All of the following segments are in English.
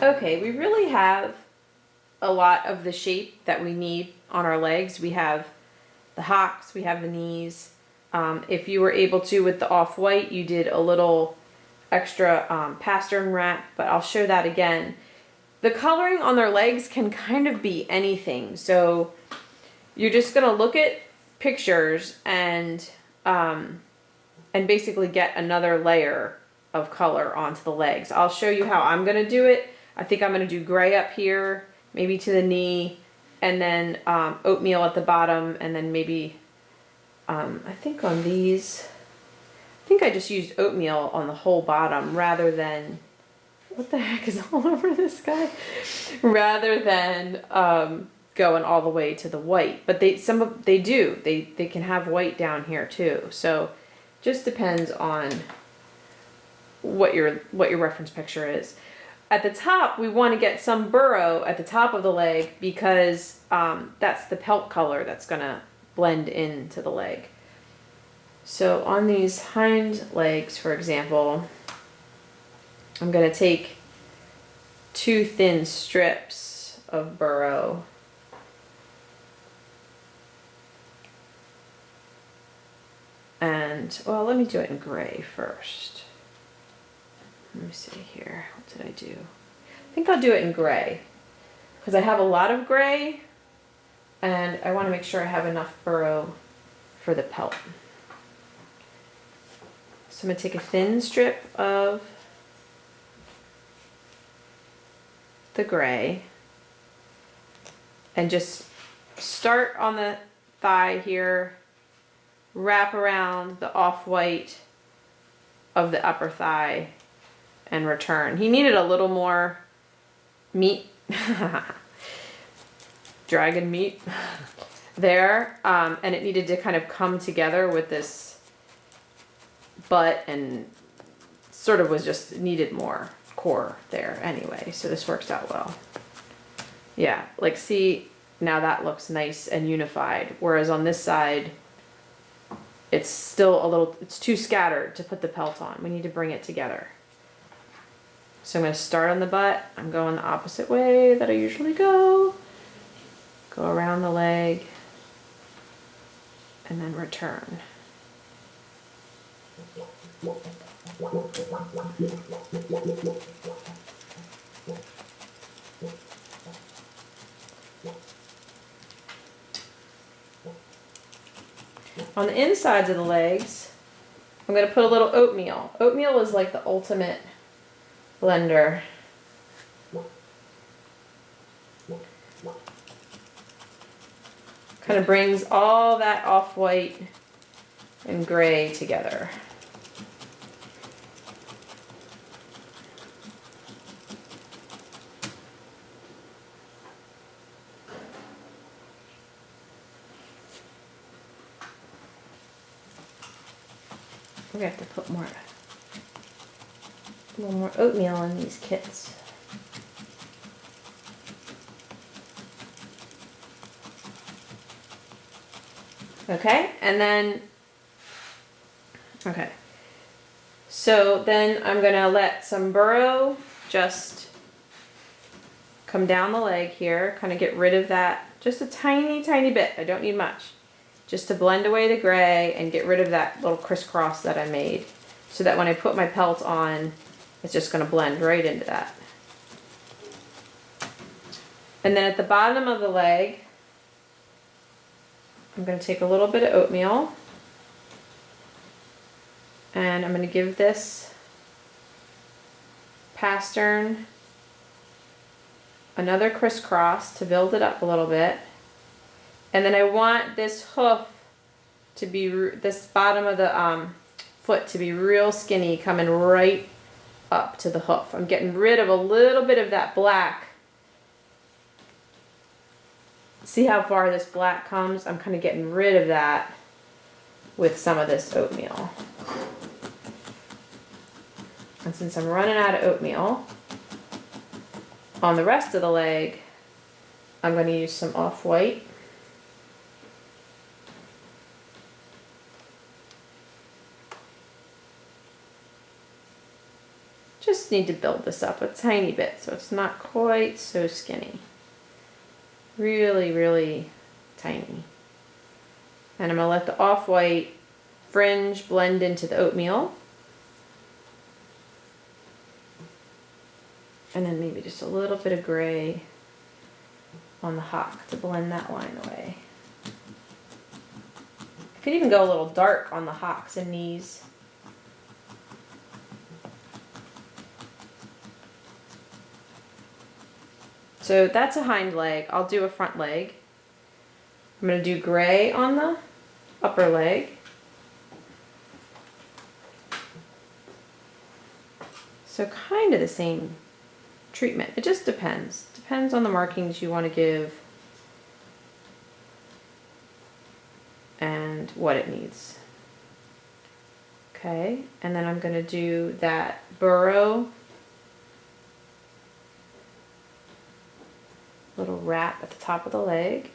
Okay, we really have a lot of the shape that we need on our legs. We have the hocks, we have the knees. If you were able to with the off-white, you did a little extra pastern wrap, but I'll show that again. The coloring on their legs can kind of be anything. So you're just gonna look at pictures and basically get another layer of color onto the legs. I'll show you how I'm gonna do it. I think I'm gonna do gray up here, maybe to the knee, and then oatmeal at the bottom, and then maybe, I think on these, I think I just used oatmeal on the whole bottom rather than, what the heck is all over this guy? Rather than going all the way to the white. But they can have white down here too. So just depends on what your reference picture is. At the top, we want to get some burrow at the top of the leg because that's the pelt color that's gonna blend into the leg. So on these hind legs, for example, I'm gonna take 2 thin strips of burrow and, well, let me do it in gray first. Let me see here, what did I do? I think I'll do it in gray because I have a lot of gray and I want to make sure I have enough burrow for the pelt. So I'm going to take a thin strip of the gray and just start on the thigh here, wrap around the off-white of the upper thigh and return. He needed a little more meat, dragon meat there, and it needed to kind of come together with this butt, and sort of was just needed more core there anyway, so this works out well. Yeah, like see, now that looks nice and unified, whereas on this side it's still a little, it's too scattered to put the pelt on. We need to bring it together. So I'm going to start on the butt. I'm going the opposite way that I usually go. Go around the leg and then return. On the insides of the legs, I'm going to put a little oatmeal. Oatmeal is like the ultimate blender. Kind of brings all that off-white and gray together. We have to put a little more oatmeal in these kits. Okay, and then, okay. So then I'm gonna let some burrow just come down the leg here, kind of get rid of that, just a tiny, tiny bit. I don't need much. Just to blend away the gray and get rid of that little crisscross that I made, so that when I put my pelt on, it's just going to blend right into that. And then at the bottom of the leg, I'm going to take a little bit of oatmeal and I'm going to give this pastern another crisscross to build it up a little bit. And then I want this hoof to be, this bottom of the foot to be real skinny, coming right up to the hoof. I'm getting rid of a little bit of that black. See how far this black comes? I'm kind of getting rid of that with some of this oatmeal. And since I'm running out of oatmeal, on the rest of the leg, I'm going to use some off-white. Just need to build this up a tiny bit so it's not quite so skinny. Really, really tiny. And I'm going to let the off-white fringe blend into the oatmeal. And then maybe just a little bit of gray on the hock to blend that line away. I could even go a little dark on the hocks and knees. So that's a hind leg. I'll do a front leg. I'm going to do gray on the upper leg. So kind of the same treatment. It just depends. Depends on the markings you want to give and what it needs. Okay, and then I'm going to do that burrow little wrap at the top of the leg.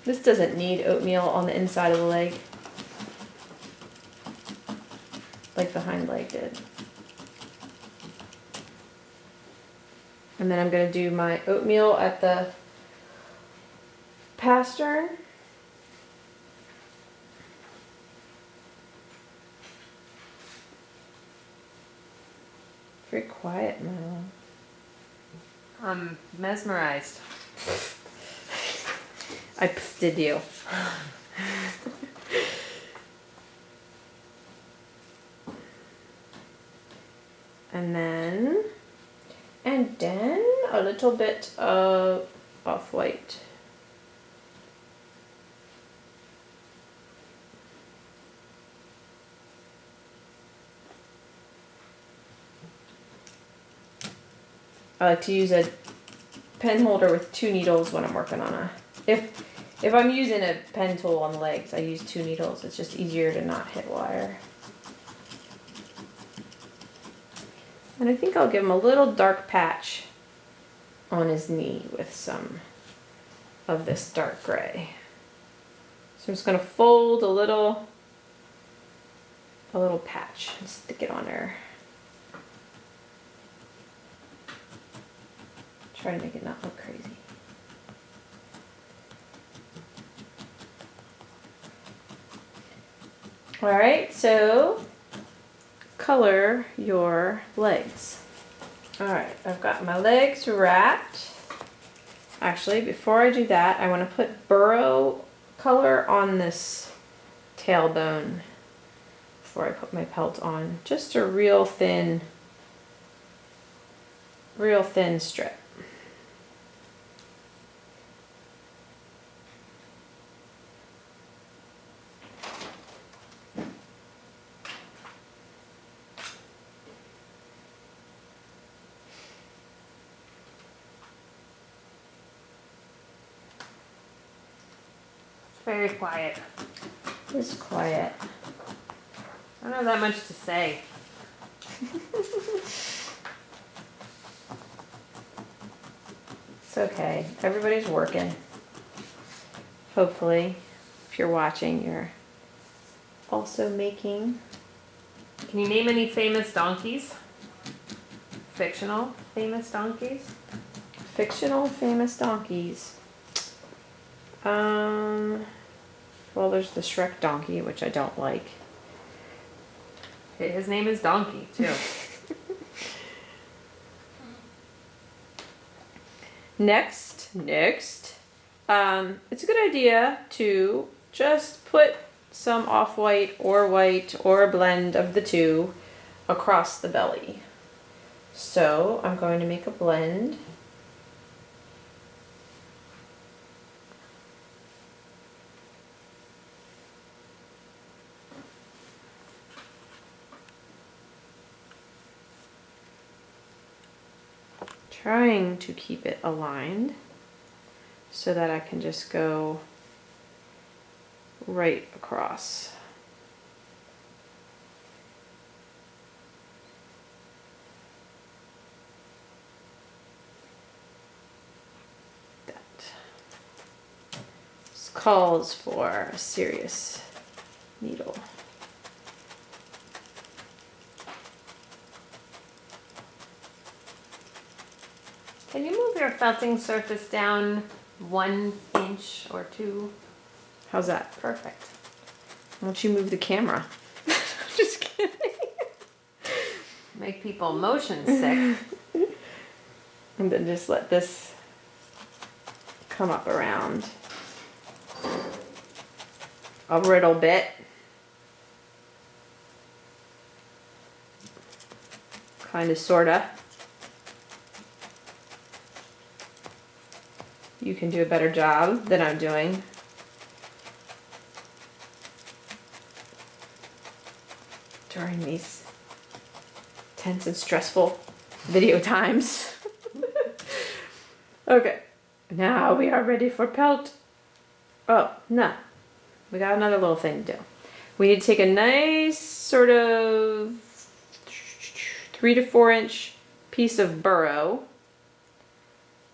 This doesn't need oatmeal on the inside of the leg like the hind leg did. And then I'm going to do my oatmeal at the pastern. Very quiet, Milo. I'm mesmerized. I did you. And then a little bit of off-white. I like to use a pen holder with 2 needles when I'm working on a, if I'm using a pen tool on the legs, I use 2 needles. It's just easier to not hit wire. And I think I'll give him a little dark patch on his knee with some of this dark gray. So I'm just going to fold a little patch and stick it on there. Try to make it not look crazy. All right, so color your legs. All right, I've got my legs wrapped. Actually, before I do that, I want to put burrow color on this tailbone before I put my pelt on. Just a real thin strip. Very quiet. It's quiet. I don't have that much to say. It's okay. Everybody's working. Hopefully, if you're watching, you're also making. Can you name any famous donkeys? Fictional famous donkeys? Fictional famous donkeys. Well, there's the Shrek donkey, which I don't like. His name is Donkey, too. Next, it's a good idea to just put some off-white or white or a blend of the two across the belly. So I'm going to make a blend. Trying to keep it aligned so that I can just go right across. calls for a serious needle. Can you move your felting surface down 1 inch or 2? How's that? Perfect. Why don't you move the camera? Just kidding. Make people motion sick. And then just let this come up around a little bit. Kind of, sorta. You can do a better job than I'm doing. During these tense and stressful video times. Okay, now we are ready for Pelt. Oh, no. We got another little thing to do. We need to take a nice sort of 3 to 4 inch piece of burro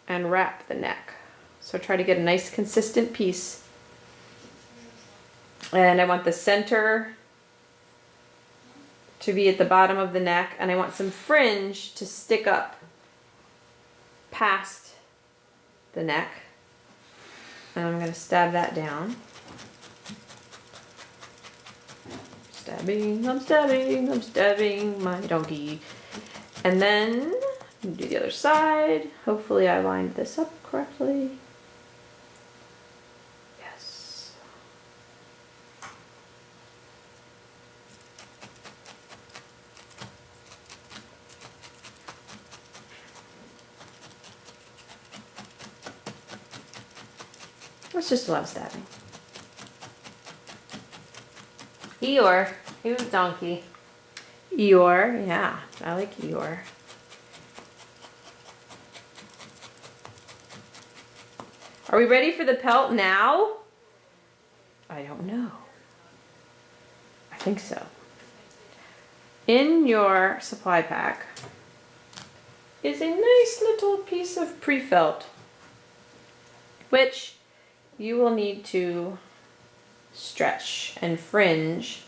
and wrap the neck. So try to get a nice consistent piece. And I want the center to be at the bottom of the neck, and I want some fringe to stick up past the neck. And I'm going to stab that down. Stabbing, I'm stabbing, I'm stabbing my donkey. And then do the other side. Hopefully I lined this up correctly. Yes. Let's just allow stabbing. Eeyore. He was donkey. Eeyore, yeah, I like Eeyore. Are we ready for the pelt now? I don't know. I think so. In your supply pack is a nice little piece of pre-felt, which you will need to stretch and fringe,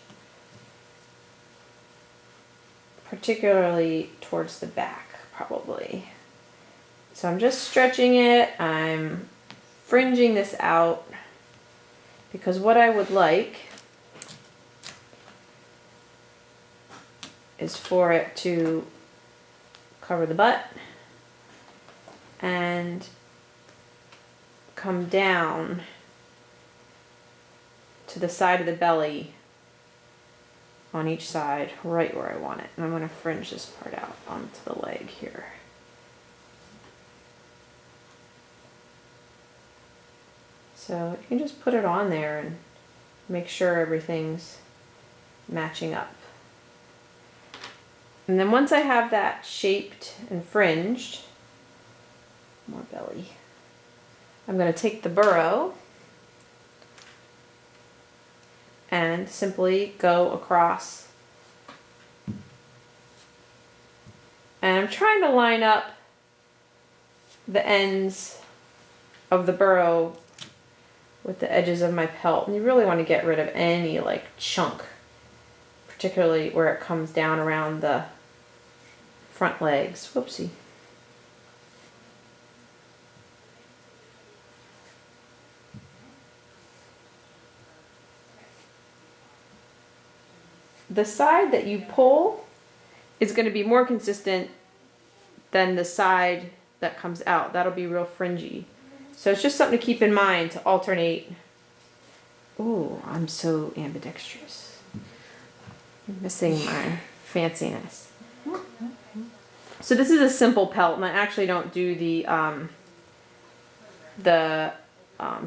particularly towards the back, probably. So I'm just stretching it. I'm fringing this out because what I would like is for it to cover the butt and come down to the side of the belly on each side, right where I want it. And I'm going to fringe this part out onto the leg here. So you can just put it on there and make sure everything's matching up. And then once I have that shaped and fringed, more belly, I'm going to take the burro and simply go across. And I'm trying to line up the ends of the burro with the edges of my pelt. And you really want to get rid of any like chunk, particularly where it comes down around the front legs. Whoopsie. The side that you pull is going to be more consistent than the side that comes out. That'll be real fringy. So it's just something to keep in mind to alternate. Ooh, I'm so ambidextrous. I'm missing my fanciness. So this is a simple pelt, and I actually don't do the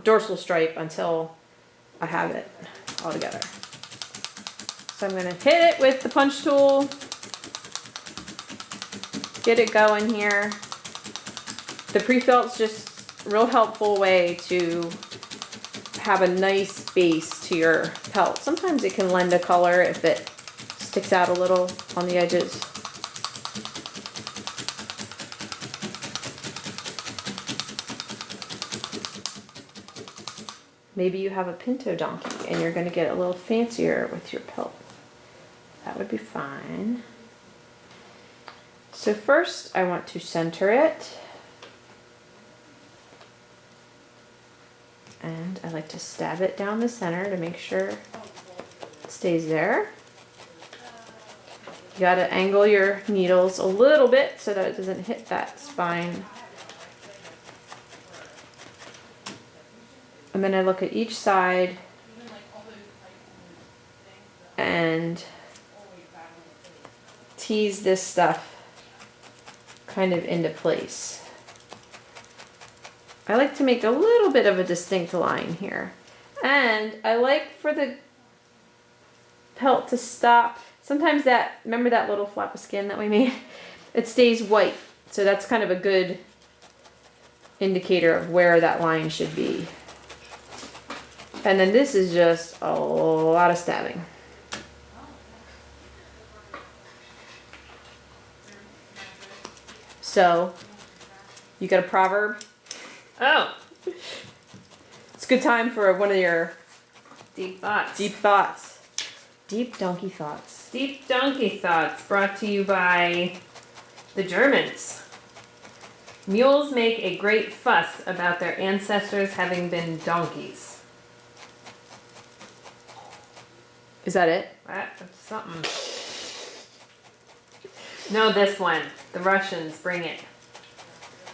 dorsal stripe until I have it all together. So I'm going to hit it with the punch tool, get it going here. The pre-felt's just a real helpful way to have a nice base to your pelt. Sometimes it can lend a color if it sticks out a little on the edges. maybe you have a pinto donkey and you're going to get a little fancier with your pelt. That would be fine. So first I want to center it. And I like to stab it down the center to make sure it stays there. You gotta angle your needles a little bit so that it doesn't hit that spine. And then I look at each side and tease this stuff kind of into place. I like to make a little bit of a distinct line here. And I like for the pelt to stop. Sometimes remember that little flap of skin that we made? It stays white. So that's kind of a good indicator of where that line should be. And then this is just a lot of stabbing. So, you got a proverb? Oh, It's a good time for one of your deep thoughts. deep thoughts. Deep donkey thoughts. Deep donkey thoughts brought to you by the Germans. Mules make a great fuss about their ancestors having been donkeys. Is that it? That's something. No, this one. The Russians bring it.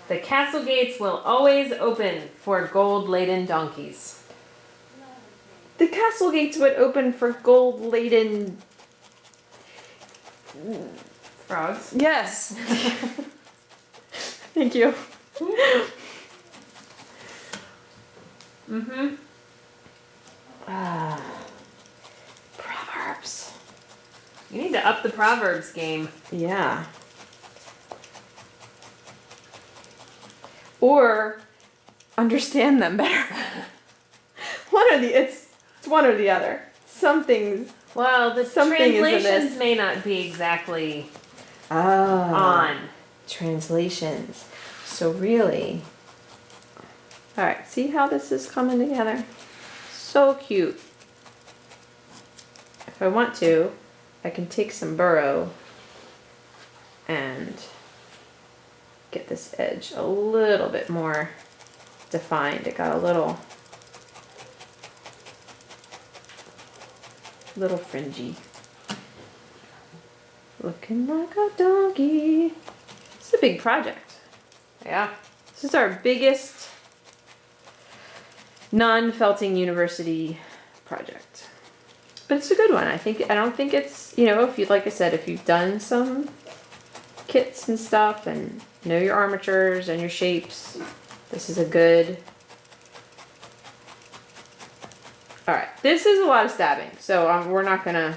The castle gates will always open for gold-laden donkeys. The castle gates would open for gold-laden. Frogs. Yes. Thank you. Mm-hmm. Proverbs. You need to up the Proverbs game. Yeah. Or understand them better. It's one or the other. Some things. Well, the Something is amiss. translations may not be exactly Oh. on. Translations. So really. Alright, see how this is coming together? So cute. If I want to, I can take some burro and get this edge a little bit more defined. It got a little fringy. Looking like a donkey. It's a big project. Yeah. This is our biggest non-felting university project. But it's a good one. I don't think it's, if you, like I said, if you've done some kits and stuff and know your armatures and your shapes, this is a good. Alright, this is a lot of stabbing, so we're not gonna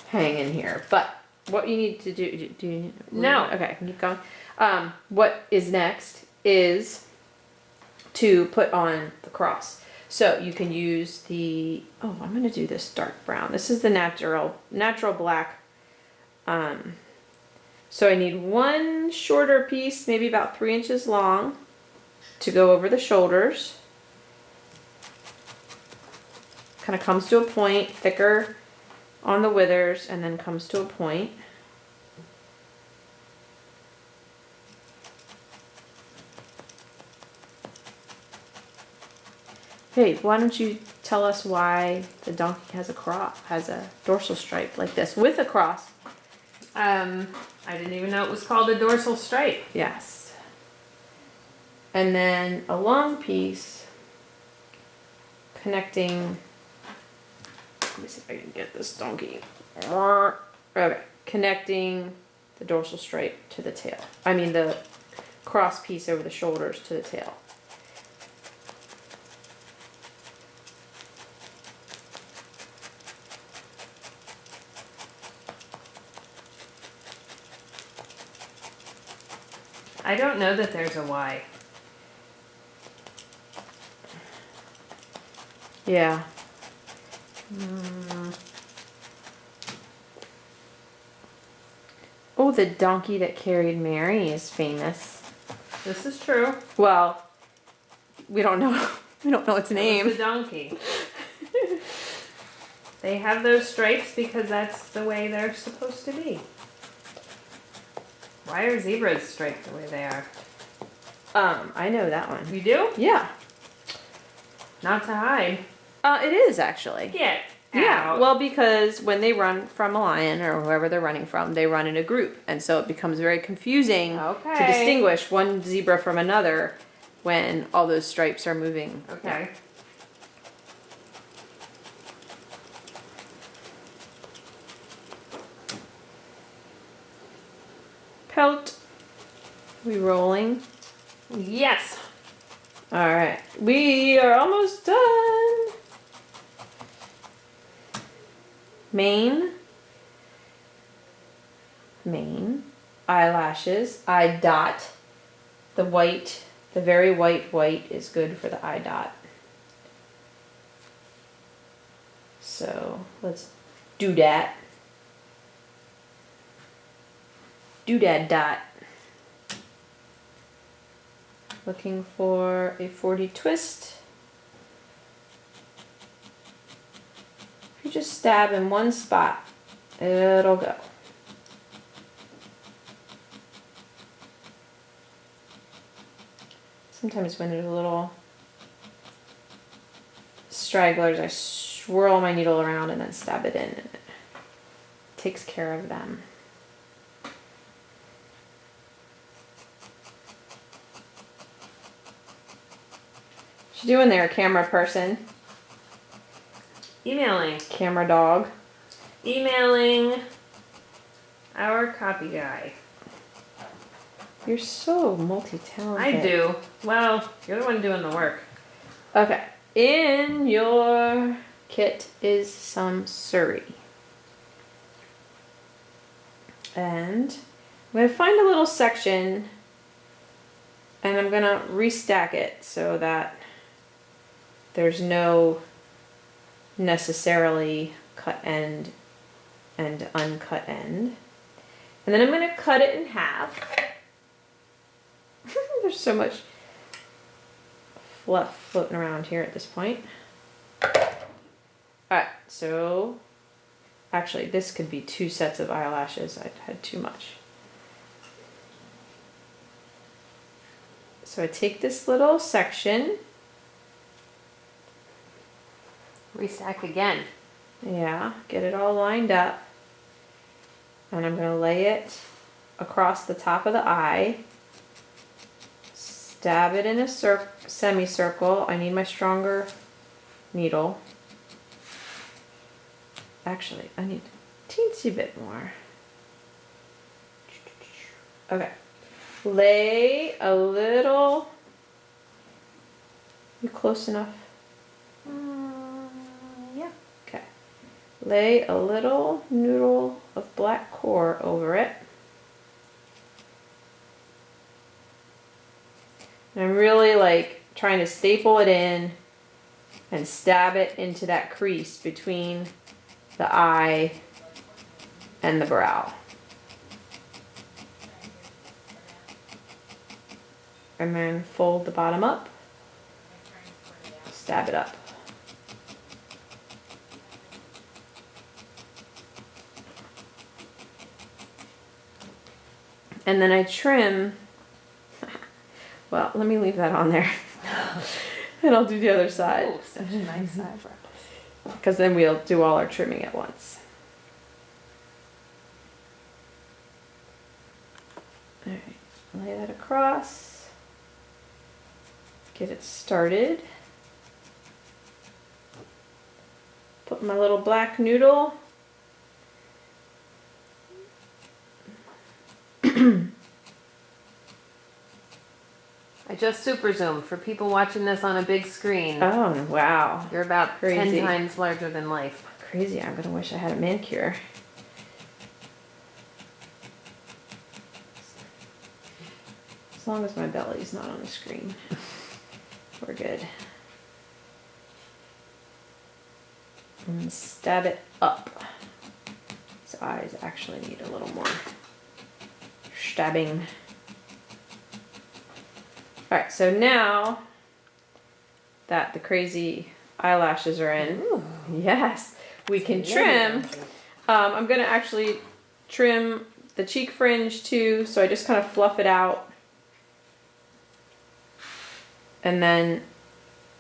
hang in here. But what you need to do you, No. Okay, I can keep going. What is next is to put on the cross. So you can use I'm going to do this dark brown. This is the natural black. So I need one shorter piece, maybe about 3 inches long, to go over the shoulders. Kind of comes to a point, thicker on the withers, and then comes to a point. Hey, why don't you tell us why the donkey has a dorsal stripe like this with a cross? I didn't even know it was called a dorsal stripe. Yes. And then a long piece connecting. Let me see if I can get this donkey. Okay, connecting the dorsal stripe to the tail. I mean the cross piece over the shoulders to the tail. I don't know that there's a Y. Yeah. Oh, the donkey that carried Mary is famous. This is true. Well, we don't know. I don't know its That was name. the donkey. They have those stripes because that's the way they're supposed to be. Why are zebras striped the way they are? I know that one. You do? Yeah. Not to hide. It is actually. Get Yeah, out. well, because when they run from a lion or whoever they're running from, they run in a group. And so it becomes very confusing to Okay. distinguish one zebra from another when all those stripes are moving. Okay. Pelt. We rolling? Yes. All right. We are almost done. Mane. Eyelashes. Eye dot. The white, the very white is good for the eye dot. So let's do that. Doodad dot. Looking for a 40 twist. If you just stab in one spot, it'll go. Sometimes when there's a little stragglers, I swirl my needle around and then stab it in, and it takes care of them. What you doing there, camera person? Emailing. Camera dog. Emailing our copy guy. You're so multi-talented. I do. Well, you're the one doing the work. Okay. In your kit is some Surrey. And I'm going to find a little section and I'm going to restack it so that there's no necessarily cut end and uncut end. And then I'm going to cut it in half. There's so much fluff floating around here at this point. Alright, so actually this could be 2 sets of eyelashes. I had too much. So I take this little section. Restack again. Yeah, get it all lined up. And I'm going to lay it across the top of the eye. Stab it in a semicircle. I need my stronger needle. Actually, I need a teensy bit more. Okay. Lay a little. You close enough? Yeah. Okay. Lay a little noodle of black core over it. And I'm really like trying to staple it in and stab it into that crease between the eye and the brow. And then fold the bottom up, stab it up. And then I trim. Well, let me leave that on there. And I'll do the other side. Oh, such a nice eyebrow. Because then we'll do all our trimming at once. Alright, lay that across. Get it started. Put my little black noodle. I just super zoomed for people watching this on a big screen. Oh, wow. You're about Crazy. 10 times larger than life. Crazy. I'm going to wish I had a manicure. As long as my belly's not on the screen, we're good. And stab it up. His eyes actually need a little more stabbing. Alright, so now that the crazy eyelashes are in. Ooh. Yes, we can trim. I'm gonna actually trim the cheek fringe too, so I just kind of fluff it out. And then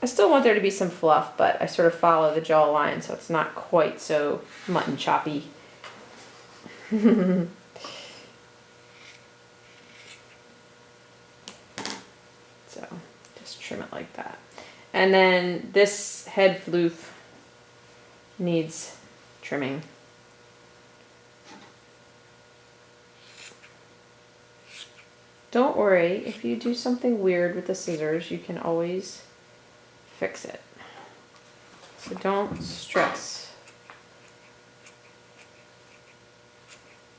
I still want there to be some fluff, but I sort of follow the jawline so it's not quite so mutton choppy. So just trim it like that. And then this head floof needs trimming. Don't worry, if you do something weird with the scissors, you can always fix it. So don't stress.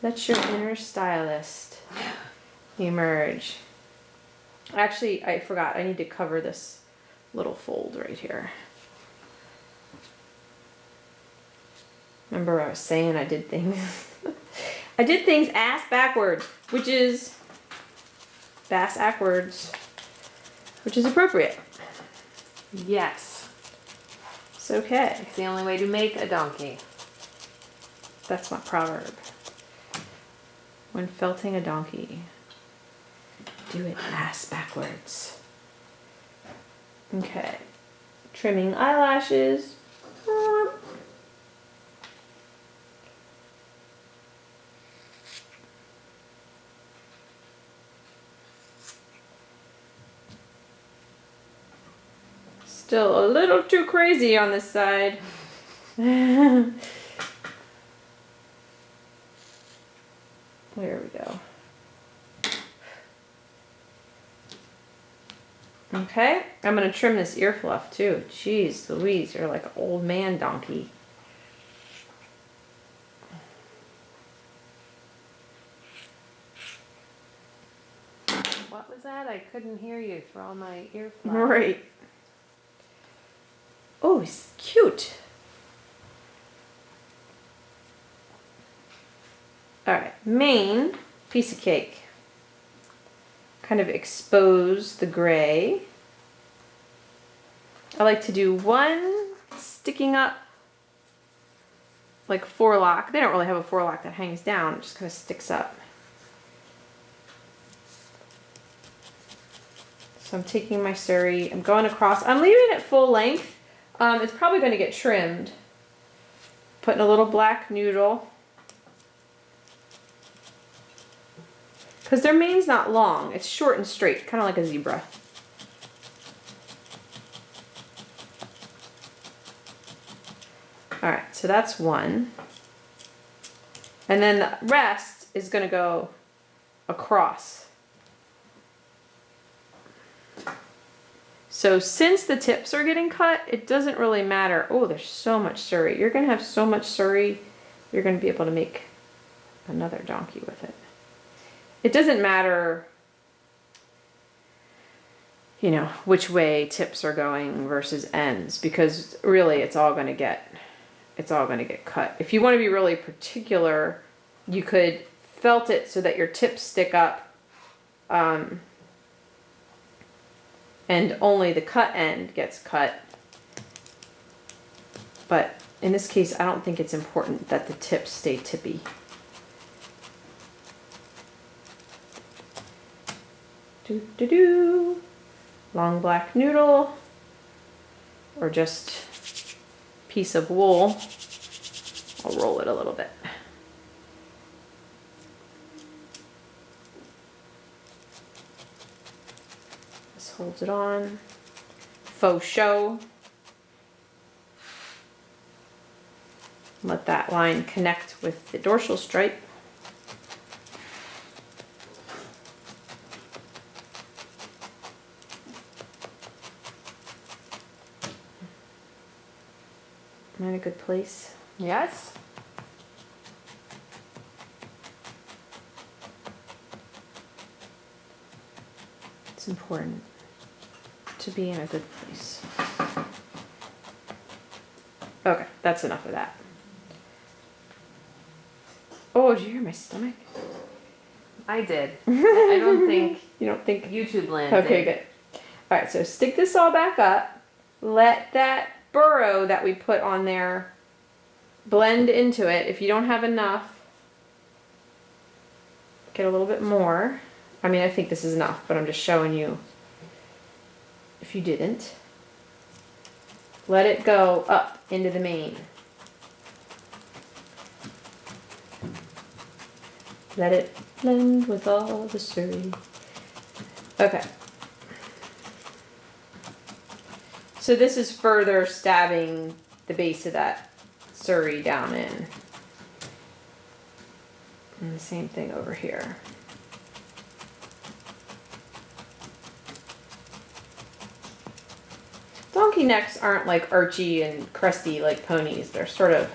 Let your inner stylist emerge. Actually, I forgot, I need to cover this little fold right here. Remember I was saying I did things. I did things ass backwards, which is bass backwards, which is appropriate. Yes. It's okay. It's the only way to make a donkey. That's my proverb. When felting a donkey, do it ass backwards. Okay. Trimming eyelashes. Still a little too crazy on this side. There we go. Okay, I'm gonna trim this ear fluff too. Jeez Louise, you're like an old man donkey. What was that? I couldn't hear you through all my earphones. Right. Oh, he's cute. Alright, main piece of cake. Kind of expose the gray. I like to do one sticking up, like forelock. They don't really have a forelock that hangs down, it just kind of sticks up. So I'm taking my suri, I'm going across, I'm leaving it full length. It's probably going to get trimmed. Putting a little black noodle. Because their mane's not long, it's short and straight, kind of like a zebra. Alright, so that's one. And then the rest is going to go across. So since the tips are getting cut, it doesn't really matter. Oh, there's so much suri. You're going to have so much suri, you're going to be able to make another donkey with it. It doesn't matter, you know, which way tips are going versus ends, because really it's all going to get cut. If you want to be really particular, you could felt it so that your tips stick up, and only the cut end gets cut. But in this case, I don't think it's important that the tips stay tippy. Do do do. Long black noodle, or just piece of wool. I'll roll it a little bit. This holds it on. Faux show. Let that line connect with the dorsal stripe. Am I in a good place? Yes. It's important to be in a good place. Okay, that's enough of that. Oh, did you hear my stomach? I did. I don't think You don't think? YouTube land Okay, did. good. All right, so stick this all back up. let that burrow that we put on there blend into it. If you don't have enough, get a little bit more. I mean, I think this is enough, but I'm just showing you if you didn't. Let it go up into the mane. Let it blend with all the Surrey. Okay. So this is further stabbing the base of that Surrey down in. And the same thing over here. Donkey necks aren't like archy and crusty like ponies. They're sort of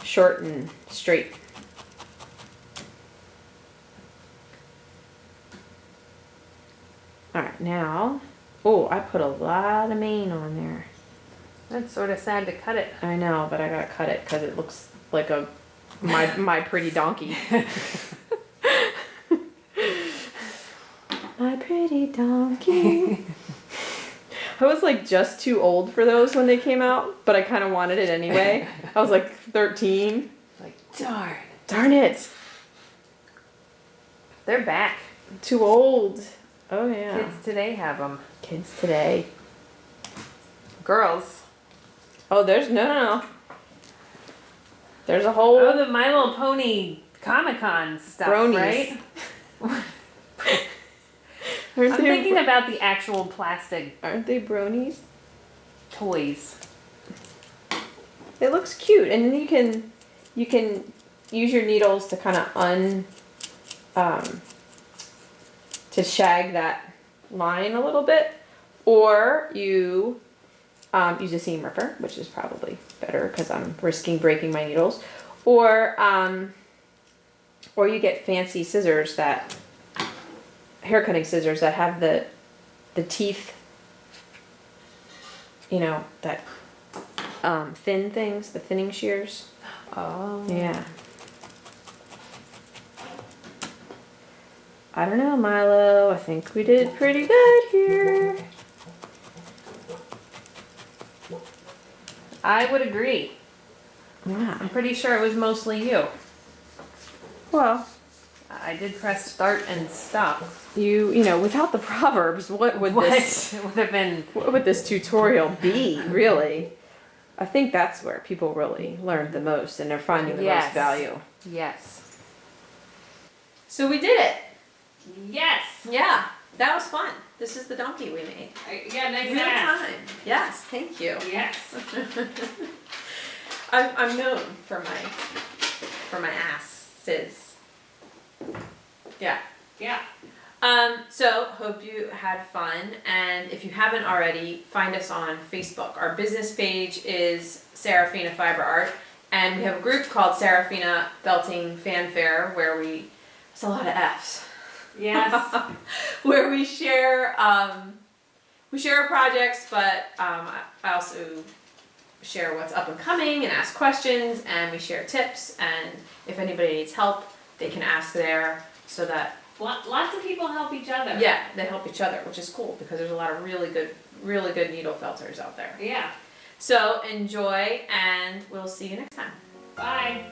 short and straight. Alright, now, oh, I put a lot of mane on there. That's sort of sad to cut it. I know, but I gotta cut it because it looks like my pretty donkey. My pretty donkey. I was like just too old for those when they came out, but I kind of wanted it anyway. I was like 13. Like, darn. Darn it. They're back. Too old. Oh yeah. Kids today have them. Kids today. Girls. Oh, there's no. There's a whole. Oh, the My Little Pony Comic-Con stuff, Bronies. right? Aren't I'm they thinking about the actual plastic Aren't they bronies? toys. It looks cute, and then you can use your needles to kind of to shag that line a little bit, or you use a seam ripper, which is probably better because I'm risking breaking my needles, or you get fancy scissors hair cutting scissors that have the teeth, that thin things, the thinning shears. Oh. Yeah. I don't know, Milo. I think we did pretty good here. I would agree. Yeah. I'm pretty sure it was mostly you. Well, I did press start and stop. without the proverbs, what would this It would have been. what would this tutorial be, really? I think that's where people really learned the most and they're finding the most value. Yes. So we did it. Yes. Yeah, that was fun. This is the donkey we made. Yeah, nice Real ass. time. Yes, thank you. Yes. I'm known for my asses. Yeah. Yeah. So hope you had fun, and if you haven't already, find us on Facebook. Our business page is Serafina Fiber Art, and we have a group called Serafina Felting Fanfare where it's a lot of F's. Yes. Where we share our projects, but I also share what's up and coming and ask questions, and we share tips, and if anybody needs help, they can ask there, so that Lots of people help each other. yeah, they help each other, which is cool because there's a lot of really good needle felters out there. Yeah. So enjoy, and we'll see you next time. Bye.